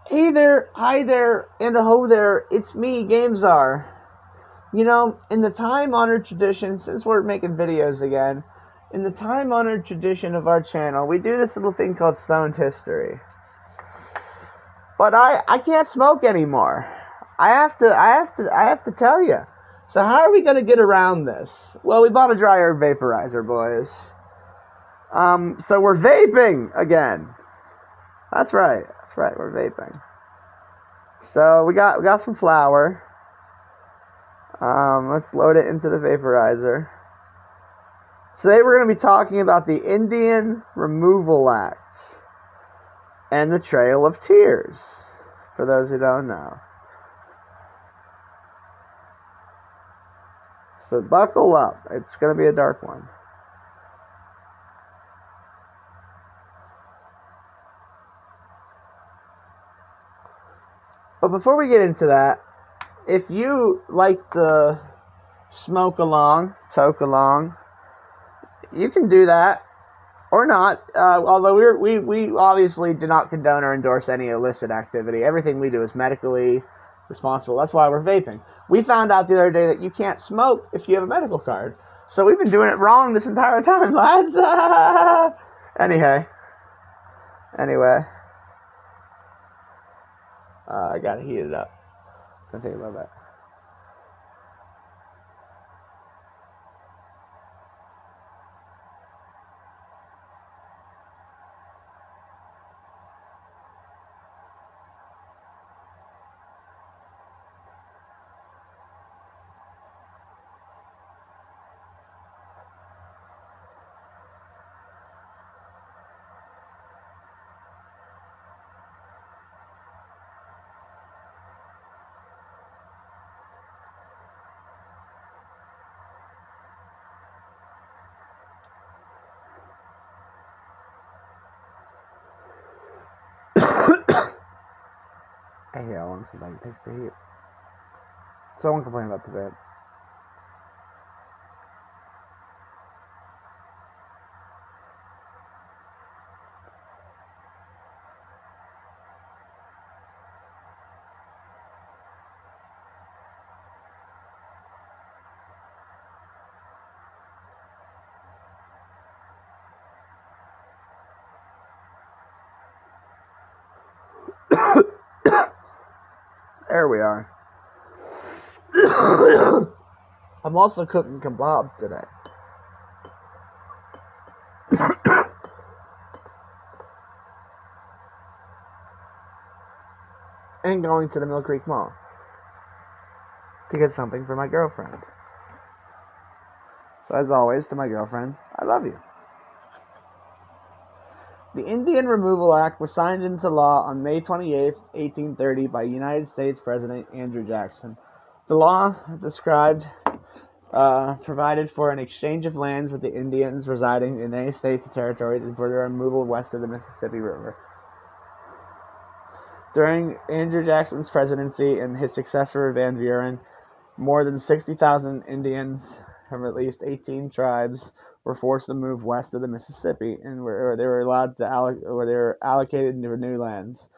Hey there, hi there, and a ho there, it's me, GameZar. You know, in the time honored tradition, since we're making videos again, in the time honored tradition of our channel, we do this little thing called Stoned History. But I can't smoke anymore. I have to tell you. So how are we gonna get around this? Well, we bought a dry herb vaporizer, boys. So we're vaping again. That's right, we're vaping. So we got some flour. Let's load it into the vaporizer. Today we're going to be talking about the Indian Removal Act and the Trail of Tears, for those who don't know. So buckle up. It's going to be a dark one. But before we get into that, if you like the smoke along, toke along, you can do that or not. Although we obviously do not condone or endorse any illicit activity. Everything we do is medically responsible. That's why we're vaping. We found out the other day that you can't smoke if you have a medical card. So we've been doing it wrong this entire time, lads. Anyway, I gotta heat it up. It's gonna take a little bit. I hate how long sometimes it takes to heat. So I won't complain about the vape. There we are. I'm also cooking kebab today. And going to the Mill Creek Mall to get something for my girlfriend. So as always, to my girlfriend, I love you. The Indian Removal Act was signed into law on May 28, 1830 by United States President Andrew Jackson. The law provided for an exchange of lands with the Indians residing in any states and territories and for their removal west of the Mississippi River. During Andrew Jackson's presidency and his successor Van Buren, more than 60,000 Indians from at least 18 tribes were forced to move west of the Mississippi, and where they were allocated into new lands.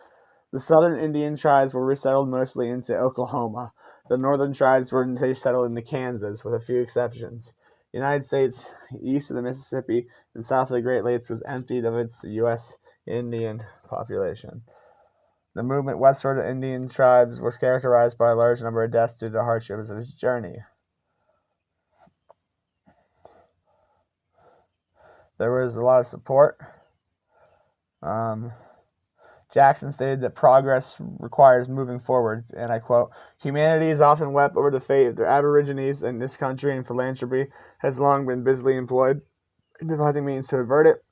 The southern Indian tribes were resettled mostly into Oklahoma. The northern tribes were resettled into Kansas, with a few exceptions. The United States, east of the Mississippi and south of the Great Lakes, was emptied of its U.S. Indian population. The movement westward of Indian tribes was characterized by a large number of deaths due to the hardships of its journey. There was a lot of support. Jackson stated that progress requires moving forward, and I quote, "Humanity has often wept over the fate of their aborigines in this country, and philanthropy has long been busily employed in devising means to avert it.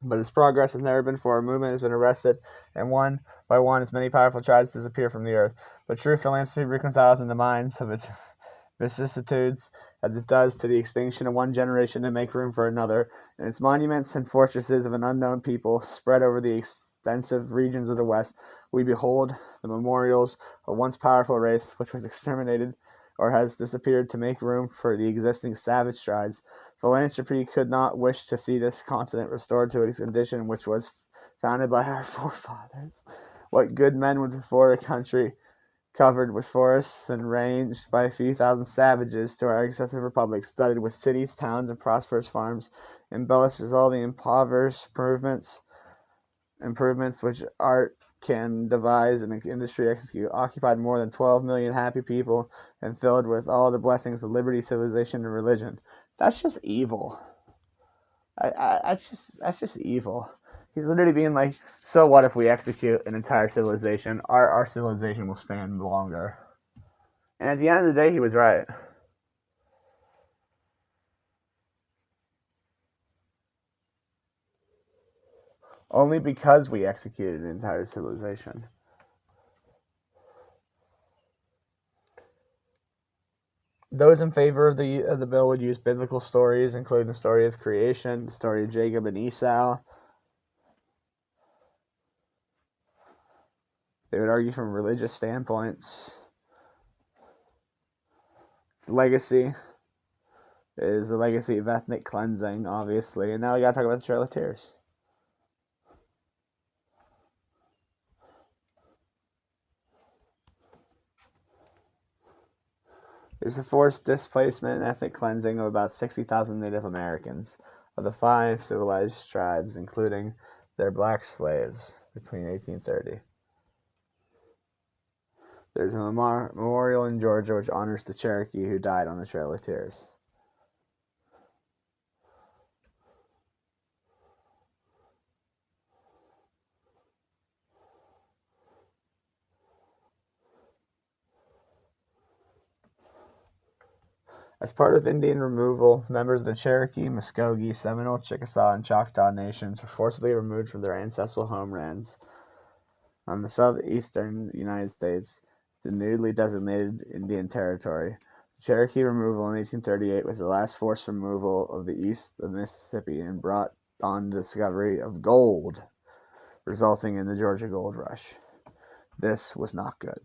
But its progress has never been forward. Movement has been arrested, and one by one, as many powerful tribes disappear from the earth. But true philanthropy reconciles in the minds of its vicissitudes as it does to the extinction of one generation to make room for another, and its monuments and fortresses of an unknown people spread over the extensive regions of the West. We behold the memorials of once powerful race which was exterminated or has disappeared to make room for the existing savage tribes. Philanthropy could not wish to see this continent restored to its condition which was founded by our forefathers." What good men would prefer a country covered with forests and ranged by a few thousand savages to our excessive republic, studded with cities, towns, and prosperous farms, embellished with all the impoverished improvements which art can devise and industry execute, occupied more than 12 million happy people, and filled with all the blessings of liberty, civilization, and religion. That's just evil. That's just evil. He's literally being like, so what if we execute an entire civilization? Our civilization will stand longer. And at the end of the day, he was right. Only because we executed an entire civilization. Those in favor of the bill would use biblical stories, including the story of creation, the story of Jacob and Esau. They would argue from religious standpoints. Its legacy is the legacy of ethnic cleansing, obviously. And now we gotta talk about the Trail of Tears. It's the forced displacement and ethnic cleansing of about 60,000 Native Americans of the 5 civilized tribes, including their black slaves, between 1830. There's a memorial in Georgia which honors the Cherokee who died on the Trail of Tears. As part of Indian removal, members of the Cherokee, Muskogee, Seminole, Chickasaw, and Choctaw nations were forcibly removed from their ancestral homelands on the southeastern United States to newly designated Indian Territory. The Cherokee removal in 1838 was the last forced removal of the east of Mississippi and brought on the discovery of gold, resulting in the Georgia Gold Rush. This was not good.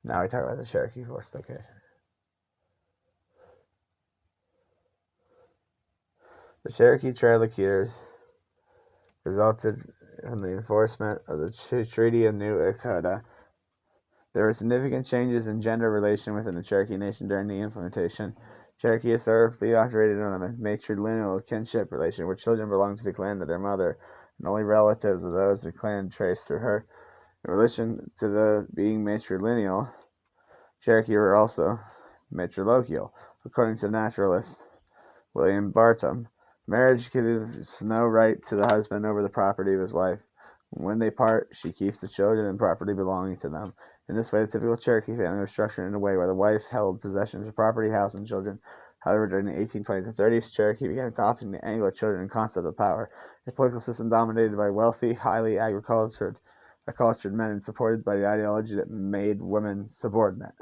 Now we talk about the Cherokee forced location. The Cherokee Trail of Tears resulted from the enforcement of the Treaty of New Echota. There were significant changes in gender relation within the Cherokee Nation during the implementation. Cherokee historically operated on a matrilineal kinship relation where children belonged to the clan of their mother and only relatives of those the clan traced through her. In relation to the being matrilineal, Cherokee were also matriloquial. According to naturalist William Bartram, marriage gives no right to the husband over the property of his wife. When they part, she keeps the children and property belonging to them. In this way, the typical Cherokee family was structured in a way where the wife held possessions of property, house, and children. However, during the 1820s and 30s, Cherokee began adopting the Anglo-children concept of power, a political system dominated by wealthy, highly acculturated men and supported by the ideology that made women subordinate.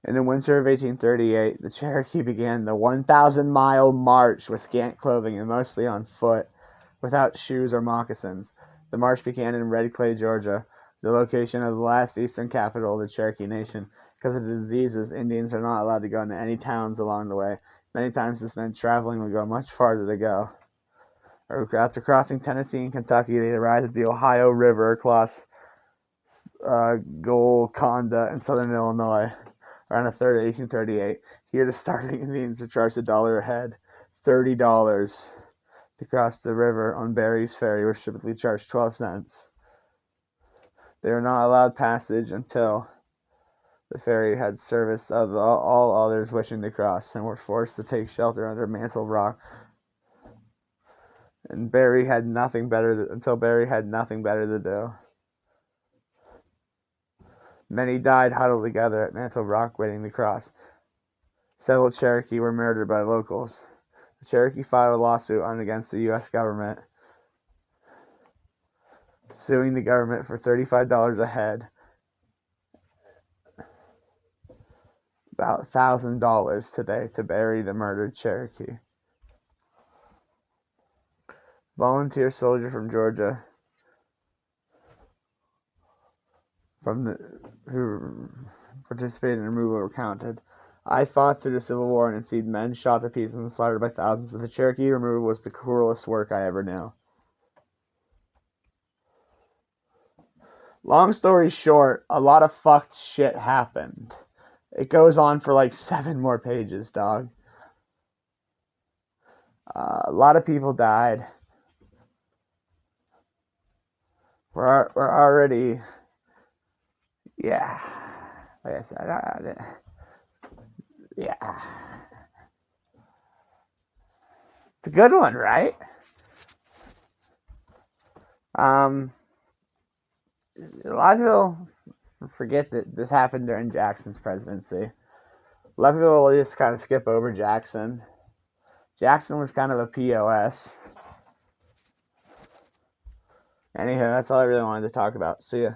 In the winter of 1838, the Cherokee began the 1,000-mile march with scant clothing and mostly on foot, without shoes or moccasins. The march began in Red Clay, Georgia, the location of the last eastern capital of the Cherokee Nation. Because of the diseases, Indians are not allowed to go into any towns along the way. Many times this meant traveling would go much farther to go. After crossing Tennessee and Kentucky, they arrived at the Ohio River across Golconda in southern Illinois. Around the 3rd of 1838, here the starting Indians were charged $1 a head, $30 to cross the river on Berry's Ferry, which typically charged 12 cents. They were not allowed passage until the ferry had serviced all others wishing to cross, and were forced to take shelter under Mantle Rock. And Berry had nothing better to do. Many died huddled together at Mantle Rock waiting to cross. Several Cherokee were murdered by locals. The Cherokee filed a lawsuit against the U.S. government, suing the government for $35 a head, about $1,000 today, to bury the murdered Cherokee. volunteer soldier from Georgia, who participated in removal were counted. I fought through the Civil War and had seen men shot to pieces and slaughtered by thousands, but the Cherokee removal was the cruelest work I ever knew. Long story short, a lot of fucked shit happened. It goes on for like 7 more pages, dog. A lot of people died. We're already, yeah. Like I said, yeah. It's a good one, right? A lot of people forget that this happened during Jackson's presidency. A lot of people will just kind of skip over Jackson. Jackson was kind of a POS. Anyhow, that's all I really wanted to talk about. See ya.